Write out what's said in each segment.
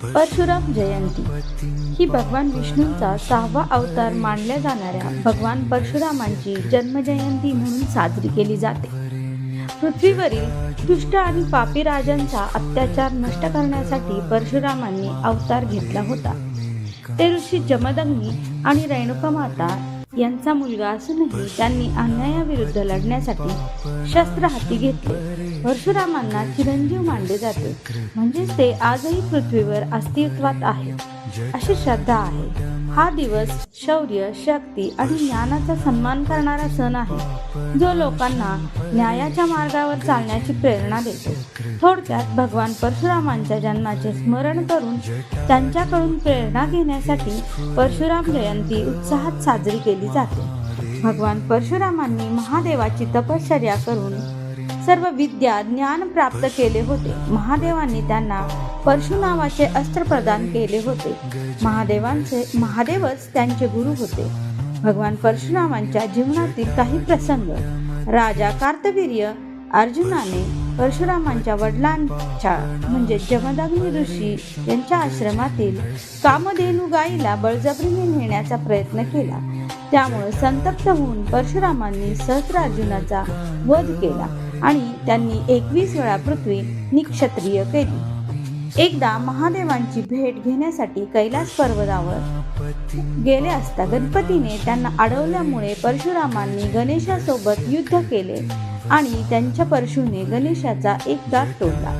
परशुराम जयंती ही भगवान विष्णूंचा 6वा अवतार मानल्या जाणाऱ्या भगवान परशुरामांची जन्मजयंती म्हणून साजरी केली जाते. पृथ्वीवरील दुष्ट आणि पापी राजांचा अत्याचार नष्ट करण्यासाठी परशुरामांनी अवतार घेतला होता. ते ऋषी जमदग्नी आणि रेणुकामाता यांचा मुलगा असूनही त्यांनी अन्यायाविरुद्ध लढण्यासाठी शस्त्र हाती घेतले. परशुरामांना चिरंजीव मानले जाते, म्हणजेच ते आजही पृथ्वीवर अस्तित्वात आहेत अशी श्रद्धा आहे. हा दिवस शौर्य, शक्ती आणि ज्ञानाचा सन्मान करणारा सण आहे, जो लोकांना न्यायाच्या मार्गावर चालण्याची प्रेरणा देतो. थोडक्यात भगवान परशुरामांच्या जन्माचे स्मरण करून त्यांच्याकडून प्रेरणा घेण्यासाठी परशुराम जयंती उत्साहात साजरी केली जाते. भगवान परशुरामांनी महादेवाची तपश्चर्या करून सर्व विद्या ज्ञान प्राप्त केले होते. महादेवांनी त्यांना परशु नावाचे अस्त्र प्रदान केले होते. महादेवच त्यांचे गुरु होते. भगवान परशुरामांच्या जीवनातील काही प्रसंग. राजा कार्तवीर्य अर्जुनाने परशुरामांच्या वडिलांच्या म्हणजे जमदग्नी ऋषी यांच्या आश्रमातील कामधेनू गायीला बळजबरीने नेण्याचा प्रयत्न केला. त्यामुळे संतप्त होऊन परशुरामांनी सहस्रार्जुनाचा वध केला आणि त्यांनी 21 वेळा पृथ्वी निक्षत्रिय केली. एकदा महादेवांची भेट घेण्यासाठी कैलास पर्वतावर गेले असता गणपतीने त्यांना अडवल्यामुळे परशुरामांनी गणेशासोबत युद्ध केले आणि त्यांच्या परशुने गणेशाचा एक दात तोडला,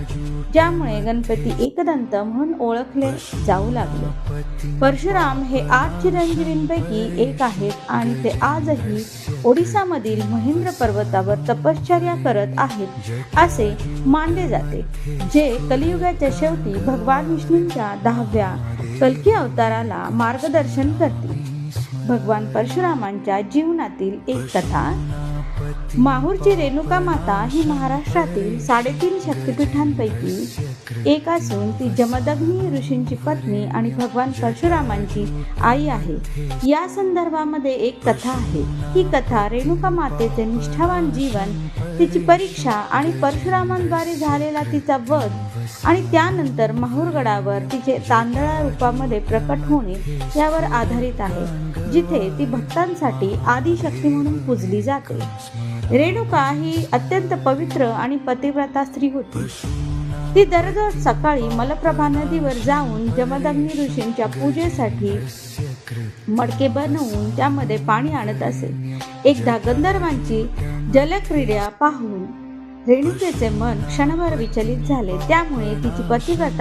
ज्यामुळे गणपती एकदंत म्हणून ओळखले जाऊ लागले. परशुराम हे 8 चिरंजीवींपैकी एक आहेत आणि ते आजही ओडिसामधील महेंद्र पर्वतावर तपश्चर्या करत आहेत असे मानले जाते, जे कलियुगाच्या शेवटी भगवान विष्णूंच्या 10व्या कल्की अवताराला मार्गदर्शन करतील. भगवान परशुरामांच्या जीवनातील एक कथा. माहूरची रेणुका माता ही महाराष्ट्रातील 3.5 शक्तिपीठांपैकी एक असून ती जमदग्नी ऋषींची पत्नी आणि भगवान परशुरामांची आई आहे. या संदर्भामध्ये एक कथा आहे. ही कथा रेणुका मातेचे निष्ठावान जीवन, तिची परीक्षा आणि परशुरामांद्वारे झालेला तिचा वध आणि त्यानंतर माहूरगडावर तिचे तांदळा रूपामध्ये प्रकट होणे यावर आधारित आहे, जिथे ती भक्तांसाठी आदिशक्ती म्हणून पूजली जाते. रेणुका ही अत्यंत पवित्र आणि पतिव्रता स्त्री होती. ती दररोज सकाळी मलप्रभा नदीवर जाऊन जमदग्नी ऋषींच्या पूजेसाठी मडके बनवून त्यामध्ये पाणी आणत असे. एकदा गंधर्वांची जलक्रीडा पाहून रेणुकेचे मन क्षणभर विचलित झाले. त्यामुळे तिची पतिव्रता